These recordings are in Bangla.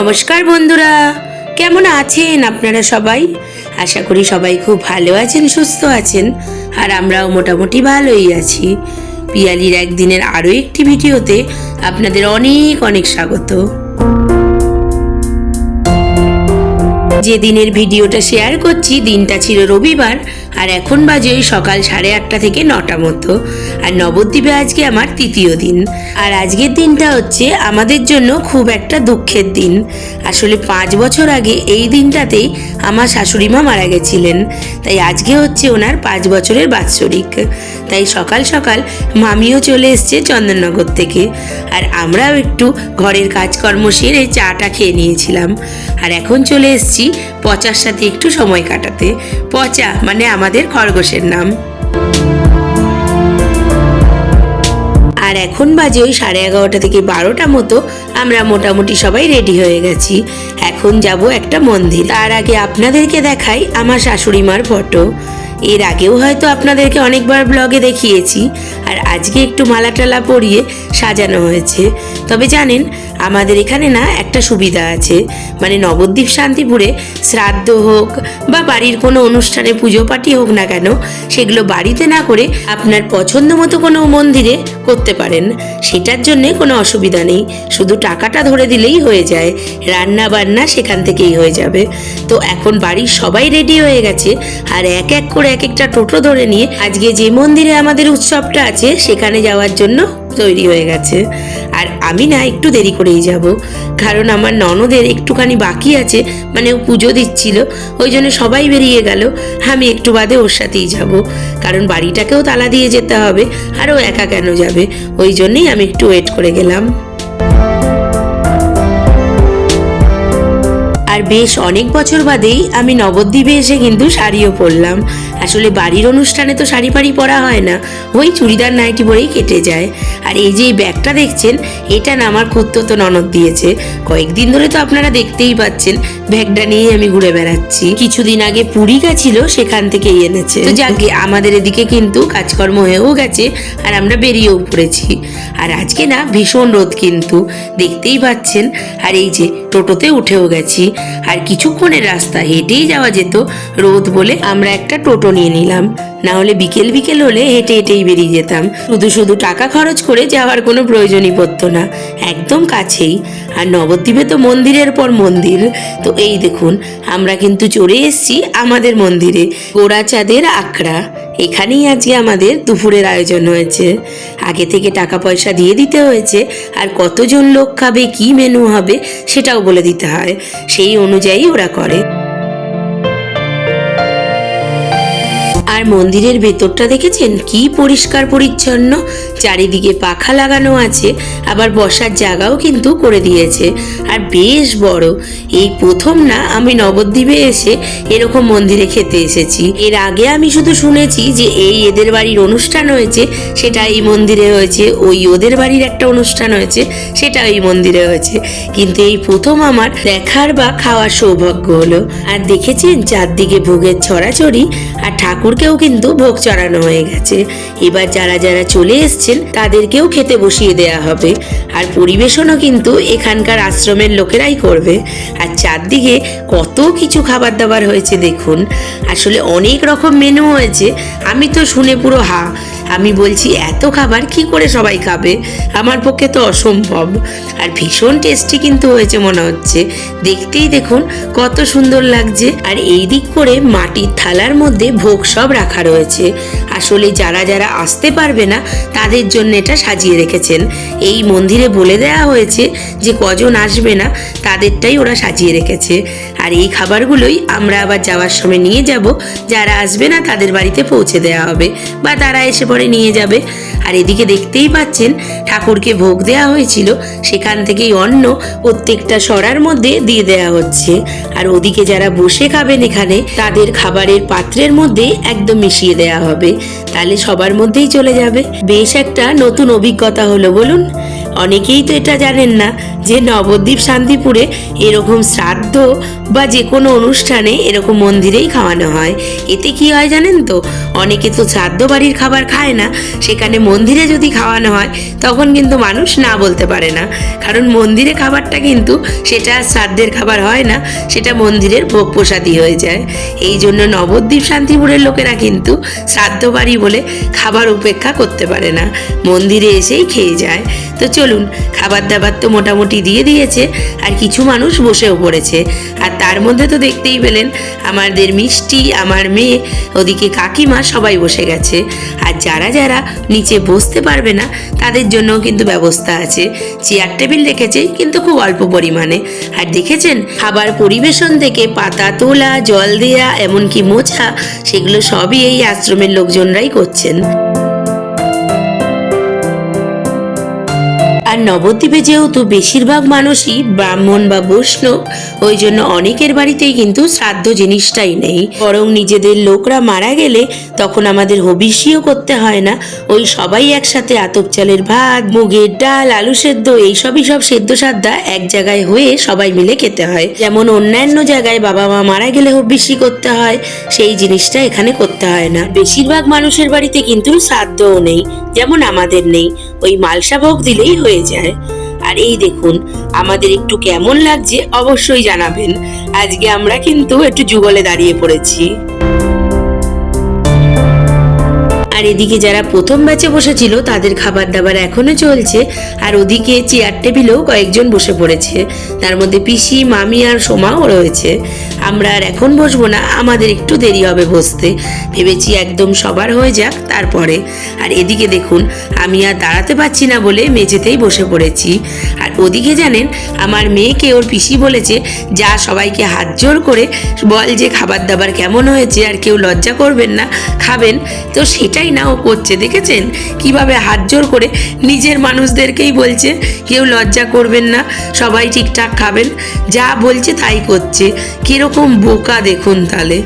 নমস্কার বন্ধুরা, কেমন আছেন আপনারা সবাই? আশা করি সবাই খুব ভালো আছেন, সুস্থ আছেন, আর আমরাও মোটামুটি ভালোই আছি। পিয়ালির একদিনের আরও একটি ভিডিওতে আপনাদের অনেক অনেক স্বাগত। যে দিনের ভিডিওটা শেয়ার করছি দিনটা ছিল রবিবার, আর এখন বাজে ওই সকাল 8:30 থেকে 9টা মতো। আর নবদ্বীপে আজকে আমার তৃতীয় দিন। আর আজকের দিনটা হচ্ছে আমাদের জন্য খুব একটা দুঃখের দিন। আসলে 5 বছর আগে এই দিনটাতেই আমার শাশুড়ি মা মারা গেছিলেন, তাই আজকে হচ্ছে ওনার 5 বছরের বাৎসরিক। তাই সকাল সকাল মামিও চলে এসছে চন্দননগর থেকে, আর আমরাও একটু ঘরের কাজকর্ম সেরে চাটা খেয়ে নিয়েছিলাম। আর এখন চলে এসছি পচার সাথে একটু সময় কাটাতে। পচা মানে আমাদের খরগোশের নাম। আর এখন বাজে ওই 11:30 থেকে 12টা মতো। আমরা মোটামুটি সবাই রেডি হয়ে গেছি। এখন যাব একটা মন্দির। তার আগে আপনাদেরকে দেখাই আমার শাশুড়ি মার ফটো। এর আগেও হয়তো আপনাদেরকে অনেকবার ব্লগে দেখিয়েছি। আর আজকে একটু মালা টালা পরিয়ে সাজানো হয়েছে। তবে জানেন, আমাদের এখানে না একটা সুবিধা আছে, মানে নবদ্বীপ শান্তিপুরে শ্রাদ্ধ হোক বা বাড়ির কোনো অনুষ্ঠানে পুজো পাঠই হোক না কেন, সেগুলো বাড়িতে না করে আপনার পছন্দ মতো কোনো মন্দিরে করতে পারেন। সেটার জন্যে কোনো অসুবিধা নেই, শুধু টাকাটা ধরে দিলেই হয়ে যায়, রান্না বান্না সেখান থেকেই হয়ে যাবে। তো এখন বাড়ির সবাই রেডি হয়ে গেছে, আর এক এক করে এক একটা টোটো ধরে নিয়ে আজকে যে মন্দিরে আমাদের উৎসবটা আছে সেখানে যাওয়ার জন্য তৈরি হয়ে গেছে। আর আমি না একটু দেরি করেই যাব, কারণ আমার ননদের একটুখানি বাকি আছে, মানে ও পুজো দিচ্ছিল, ওই জন্য সবাই বেরিয়ে গেল, আমি একটু বাদে ওর সাথেই যাব, কারণ বাড়িটাকেও তালা দিয়ে যেতে হবে, আর ও একা কেন যাবে, ওই জন্যই আমি একটু ওয়েট করে গেলাম। আর বেশ অনেক বছর বাদেই আমি নবদ্বীপে এসে কিন্তু শাড়িও পরলাম। আসলে বাড়ির অনুষ্ঠানে তো শাড়ি ফাড়ি পরা হয় না, ওই চুড়িদার নাইটি পরেই কেটে যায়। আর এই যে এই ব্যাগটা দেখছেন, এটা না আমার খুড়তুতো ননদ দিয়েছে। কয়েকদিন ধরে তো আপনারা দেখতেই পাচ্ছেন ব্যাগটা নিয়ে আমি ঘুরে বেড়াচ্ছি। কিছুদিন আগে পুরী গেছিল, সেখান থেকেই এনেছে। তো যাকে আমাদের এদিকে কিন্তু কাজকর্ম হয়েও গেছে, আর আমরা বেরিয়েও পড়েছি। আর আজকে না ভীষণ রোদ কিন্তু, দেখতেই পাচ্ছেন। আর এই যে টোটোতে উঠেও গেছি, আর কিছুক্ষণের রাস্তা হেঁটেই যাওয়া যেত, রোদ বলে আমরা একটা টোটো নিয়ে নিলাম, না হলে বিকেল বিকেল হলে হেঁটে হেঁটেই বেরিয়ে যেতাম। শুধু শুধু টাকা খরচ করে যাওয়ার কোনো প্রয়োজনই পড়তো না, একদম কাছেই। আর নবদ্বীপে তো মন্দিরের পর মন্দির। তো এই দেখুন, আমরা কিন্তু চড়ে এসেছি আমাদের মন্দিরে, গোড়াচাঁদের আখড়া। এখানেই আজকে আমাদের দুপুরের আয়োজন হয়েছে। আগে থেকে টাকা পয়সা দিয়ে দিতে হয়েছে, আর কতজন লোক খাবে, কি মেনু হবে সেটাও বলে দিতে হয়, সেই অনুযায়ী ওরা করে। আর মন্দিরের ভেতরটা দেখেছেন কি পরিষ্কার পরিচ্ছন্ন, চারিদিকে পাখা লাগানো আছে, আবার বসার জায়গাও কিন্তু করে দিয়েছে, আর বেশ বড়। এই প্রথম না আমি নবদ্বীপে এসে এরকম মন্দিরে খেতে এসেছি। এর আগে আমি শুধু শুনেছি যে এই এদের বাড়ির অনুষ্ঠান হয়েছে সেটা এই মন্দিরে হয়েছে, ওই ওদের বাড়ির একটা অনুষ্ঠান হয়েছে সেটা এই মন্দিরে হয়েছে, কিন্তু এই প্রথম আমার দেখার বা খাওয়ার সৌভাগ্য হলো। আর দেখেছেন চারদিকে ভোগের ছড়াছড়ি, আর ঠাকুরকেও কিন্তু ভোগ চড়ানো হয়ে গেছে। এবার যারা যারা চলে এসছেন তাদেরকেও খেতে বসিয়ে দেয়া হবে, আর পরিবেশনও কিন্তু এখানকার আশ্রমের লোকেরাই করবে। আর চারদিকে কত কিছু খাবার দাবার হয়েছে দেখুন, আসলে অনেক রকম মেনু হয়েছে। আমি তো শুনে পুরো হা, আমি বলছি এত খাবার কি করে সবাই খাবে, আমার পক্ষে তো অসম্ভব। আর ভীষণ টেস্টি কিন্তু হয়েছে মনে হচ্ছে, দেখতেই দেখুন কত সুন্দর লাগছে। আর এই দিক করে মাটির থালার মধ্যে ভোগ সব রাখা রয়েছে। আসলে যারা যারা আসতে পারবে না তাদের জন্য এটা সাজিয়ে রেখেছেন। এই মন্দিরে বলে দেওয়া হয়েছে যে কজন আসবে না তাদেরটাই ওরা সাজিয়ে রেখেছে। আর এই খাবারগুলোই আমরা আবার যাওয়ার সময় নিয়ে যাব, যারা আসবে না তাদের বাড়িতে পৌঁছে দেওয়া হবে, বা তারা এসে পরে নিয়ে যাবে। আর এদিকে দেখতেই পাচ্ছেন ঠাকুরকে ভোগ দেওয়া হয়েছিল, সেখান থেকেই অন্ন প্রত্যেকটা সরার মধ্যে দিয়ে দেওয়া হচ্ছে। আর ওদিকে যারা বসে খাবেন এখানে, তাদের খাবারের পাত্রের মধ্যে একদম মিশিয়ে দেওয়া হবে, তাহলে সবার মধ্যেই চলে যাবে। বেশ একটা নতুন অভিজ্ঞতা হলো বলুন। অনেকেই তো এটা জানেন না যে নবদ্বীপ শান্তিপুরে এরকম শ্রাদ্ধ বা যে কোনো অনুষ্ঠানে এরকম মন্দিরেই খাওয়ানো হয়। এতে কি হয় জানেন তো, অনেকে তো শ্রাদ্ধ বাড়ির খাবার খায় না, সেখানে মন্দিরে যদি খাওয়ানো হয় তখন কিন্তু মানুষ না বলতে পারে না, কারণ মন্দিরে খাবারটা কিন্তু সেটা শ্রাদ্ধের খাবার হয় না, সেটা মন্দিরের ভোগ প্রসাদী হয়ে যায়। এই জন্য নবদ্বীপ শান্তিপুরের লোকেরা কিন্তু শ্রাদ্ধ বাড়ি বলে খাবার উপেক্ষা করতে পারে না, মন্দিরে এসেই খেয়ে যায়। তো চলুন, খাবার দাবার তো মোটামুটি দিয়ে দিয়েছে, আর কিছু মানুষ বসেও পড়েছে। আর তার মধ্যে তো দেখতেই পেলেন আমাদের মিষ্টি, আমার মেয়ে, ওদিকে কাকিমা সবাই বসে গেছে। আর যারা যারা নিচে বসতে পারবে না তাদের জন্যও কিন্তু ব্যবস্থা আছে, চেয়ার টেবিল রেখেছে কিন্তু খুব অল্প পরিমাণে। আর দেখেছেন খাবার পরিবেশন থেকে পাতা তোলা, জল দেয়া, এমনকি মোছা, সেগুলো সবই এই আশ্রমের লোকজনরাই করছেন। আর নবদ্বীপে যেহেতু বেশিরভাগ মানুষই ব্রাহ্মণ বা বৈষ্ণব, ওই জন্য অনেকের বাড়িতেই কিন্তু শ্রাদ্ধ জিনিসটাই নেই, বরং নিজেদের লোকরা মারা গেলে তখন আমাদের হবিষ্যিও করতে হয় না, ওই সবাই একসাথে আতপ চালের ভাত, মুগের ডাল, আলু সেদ্ধ, এইসবই সব সেদ্ধ সাদ্দা এক জায়গায় হয়ে সবাই মিলে খেতে হয়। যেমন অন্যান্য জায়গায় বাবা মা মারা গেলে হবিষ্যি করতে হয়, সেই জিনিসটা এখানে করতে হয় না। বেশিরভাগ মানুষের বাড়িতে কিন্তু শ্রাদ্ধও নেই, যেমন আমাদের নেই, ওই মালসা ভোগ দিলেই হয়ে যায়। আর এই দেখুন আমাদের একটু কেমন লাগছে অবশ্যই জানাবেন। আজকে আমরা কিন্তু একটু যুগলে দাঁড়িয়ে পড়েছি। আর এদিকে যারা প্রথম ব্যাচে বসেছিল তাদের খাবার দাবার এখনো চলছে, আর ওদিকে চেয়ার টেবিলেও কয়েকজন বসে পড়েছে, তার মধ্যে পিসি, মামি আর সোমাও রয়েছে। আমরা আর এখন বসবো না, আমাদের একটু দেরি হবে বসতে, ভেবেছি একদম সবার হয়ে যাক তারপরে। আর এদিকে দেখুন আমি আর দাঁড়াতে পারছি না বলে মেঝেতেই বসে পড়েছি। আর ওদিকে জানেন আমার মেয়েকে ওর পিসি বলেছে, যা সবাইকে হাত জোর করে বল যে খাবার দাবার কেমন হয়েছে, আর কেউ লজ্জা করবেন না, খাবেন। তো সেটাই না ও করছে, দেখেছেন কিভাবে হাত জোর করে নিজের মানুষদেরকেই বলছে কেউ লজ্জা করবেন না, সবাই ঠিকঠাক খাবেন, যা বলছে তাই করছে। কিরকম বোকা দেখুন, তাহলে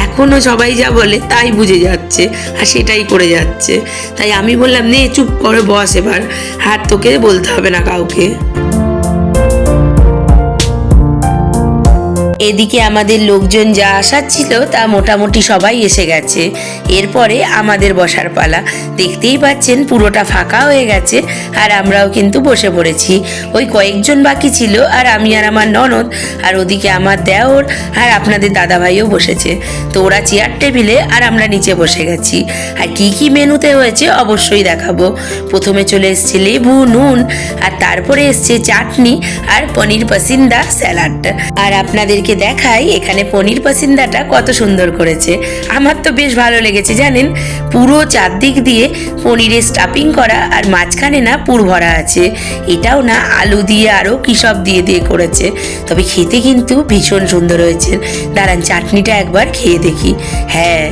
এখনো সবাই যা বলে তাই বুঝে যাচ্ছে আর সেটাই করে যাচ্ছে। তাই আমি বললাম নে চুপ করে বস, এবার হাত তোকে বলতে হবে না কাউকে। এদিকে আমাদের লোকজন যা আসার ছিল তা মোটামুটি সবাই এসে গেছে, এরপরে আমাদের বসার পালা। দেখতেই পাচ্ছেন পুরোটা ফাঁকা হয়ে গেছে, আর আমরাও কিন্তু বসে পড়েছি। ওই কয়েকজন বাকি ছিল, আর আমি আর আমার ননদ, আর ওদিকে আমার দেওর আর আপনাদের দাদাভাইও বসেছে। তো ওরা চেয়ার টেবিলে আর আমরা নিচে বসে গেছি। আর কি কি মেনুতে হয়েছে অবশ্যই দেখাবো। প্রথমে চলে এসছে লেবু, নুন, আর তারপরে এসছে চাটনি আর পনির পাসিন্দা স্যালাড। আর আপনাদেরকে দেখাই এখানে পনির পাসিন্দাটা কত সুন্দর করেছে, আমার তো বেশ ভালো লেগেছে জানেন। পুরো চারদিক দিয়ে পনিরের স্টাফিং করা, আর মাঝখানে না পুর ভরা আছে, এটাও না আলু দিয়ে আরও কী সব দিয়ে দিয়ে করেছে, তবে খেতে কিন্তু ভীষণ সুন্দর হয়েছে। দাঁড়ান চাটনিটা একবার খেয়ে দেখি। হ্যাঁ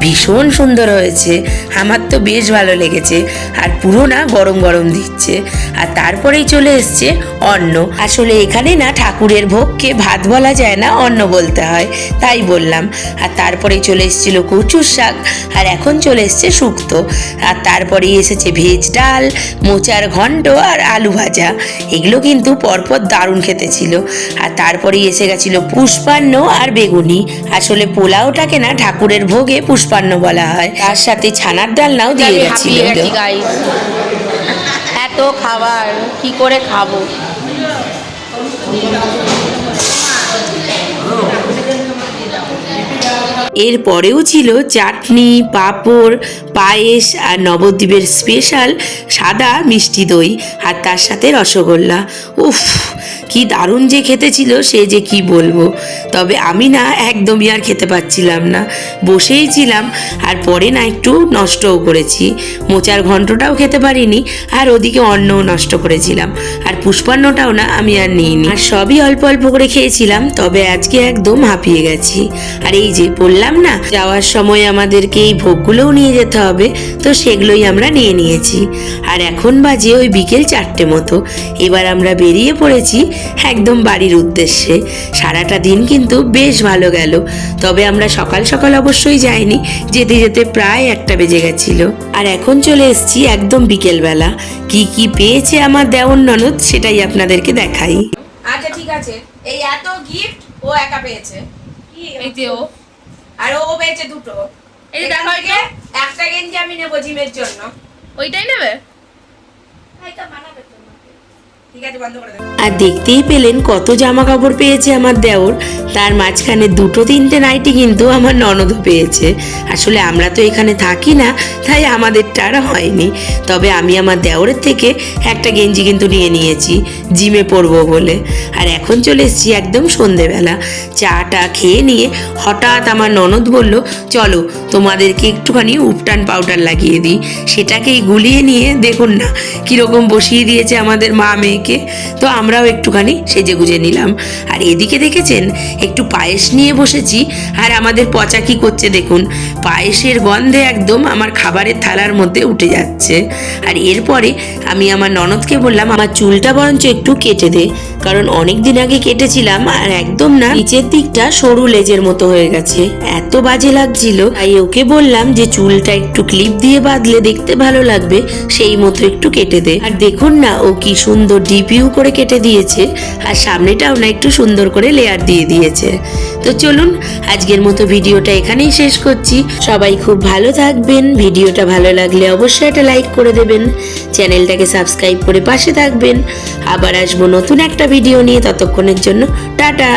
ভীষণ সুন্দর হয়েছে, আমার তো বেশ ভালো লেগেছে, আর পুরো না গরম গরম দিচ্ছে। আর তারপরেই চলে এসছে অন্ন। আসলে এখানে না ঠাকুরের ভোগকে ভাত বলা যায় না, অন্ন বলতে হয়, তাই বললাম। আর তারপরেই চলে এসেছিল কচুর শাক, আর এখন চলে এসছে শুক্তো, আর তারপরেই এসেছে ভেজ ডাল, মোচার ঘন্ট আর আলু ভাজা। এগুলো কিন্তু পরপর দারুণ খেতে ছিল। আর তারপরেই এসে গেছিল পুষ্পান্ন আর বেগুনি। আসলে পোলাওটাকে না ঠাকুরের ভোগে পুষ্পান্ন বলা হয়, তার সাথে ছানার ডালনাও দিয়ে গেছিল। এত খাবার কি করে খাবো? এরপরেও ছিল চাটনি, পাঁপড়, পায়েস, আর নবদ্বীপের স্পেশাল সাদা মিষ্টি দই, আর তার সাথে রসগোল্লা। উফ কি দারুণ যে খেতে ছিল সে যে কি বলবো। তবে আমি না একদমই আর খেতে পাচ্ছিলাম না, বসেই ছিলাম, আর পরে না একটু নষ্টও করেছি। মোচার ঘন্টটাও খেতে পারিনি, আর ওদিকে অন্নও নষ্ট করেছিলাম, আর পুষ্পান্নটাও না আমি আর নিইনি, আর সবই অল্প অল্প করে খেয়েছিলাম। তবে আজকে একদম হাঁপিয়ে গেছি। আর এই যে বললাম না যাওয়ার সময় আমাদেরকে এই ভোগগুলোও নিয়ে যেতে হবে, তো সেগুলোই আমরা নিয়ে নিয়েছি। আর এখন বাজে ওই বিকেল 4টে মতো। এবার আমরা বেরিয়ে পড়েছি একদম বাড়ির উদ্দেশ্যে। সারাটা দিন কিন্তু বেশ ভালো গেল, তবে আমরা সকাল সকাল অবশ্যই যাইনি, যেতে যেতে প্রায় 1টা বেজে গেছিল। আর এখন চলে এসেছি একদম বিকেলবেলা। কি কি পেয়েছে আমার দেওর ননদ সেটাই আপনাদেরকে দেখাই। আচ্ছা ঠিক আছে, এই এত গিফট ও একা পেয়েছে। এই যে ও আর ও পেয়েছে দুটো। এই যে এখান দেখো থেকে একটা গেঞ্জি আমি নেবো জিমের জন্য। ওইটাই নেবে। ঠিক আছে, বন্ধ করে দেবো। আর দেখতেই পেলেন কত জামা কাপড় পেয়েছে আমার দেওর। তার মাঝখানে 2-3টে নাইটি কিন্তু আমার ননদও পেয়েছে। আসলে আমরা তো এখানে থাকি না, তাই আমাদেরটা আর হয়নি। তবে আমি আমার দেওরের থেকে একটা গেঞ্জি কিন্তু নিয়ে নিয়েছি জিমে পরবো বলে। আর এখন চলে এসেছি একদম সন্ধেবেলা। চাটা খেয়ে নিয়ে হঠাৎ আমার ননদ বলল, চলো তোমাদেরকে একটুখানি উপটান পাউডার লাগিয়ে দিই। সেটাকেই গুলিয়ে নিয়ে দেখুন না কীরকম বসিয়ে দিয়েছে আমাদের মা মেয়েকে। তো আমরাও একটুখানি সেজে গুজে নিলাম। আর এদিকে দেখেছেন একটু পায়েস নিয়ে বসেছি, আর আমাদের পচা কি করছে দেখুন, পায়েসের গন্ধে একদম আমার খাবারের থালার মধ্যে উঠে যাচ্ছে। আর এরপরে আমি আমার ননদকে বললাম আমার চুলটা বরঞ্চ একটু কেটে দে, কারণ অনেক দিন আগে কেটেছিলাম আর একদম না নিচের দিকটা সরু লেজের মতো হয়ে গেছে, এত বাজে লাগছিল। তাই ওকে বললাম যে চুলটা একটু ক্লিপ দিয়ে বাঁধলে দেখতে ভালো লাগবে, সেই মতো একটু কেটে দে। আর দেখুন না ও কি সুন্দর ডিপিউ করে কেটে দিয়েছে, আর সামনেটাও না একটু সুন্দর করে লেয়ার দিয়ে দিয়েছে। তো চলুন আজকের মতো ভিডিওটা এখানেই শেষ করছি। সবাই খুব ভালো থাকবেন। ভিডিওটা ভালো লাগলে অবশ্যই একটা লাইক করে দেবেন, চ্যানেলটাকে সাবস্ক্রাইব করে পাশে থাকবেন। আবার আসবো নতুন একটা ভিডিও নিয়ে, ততক্ষণের জন্য টাটা।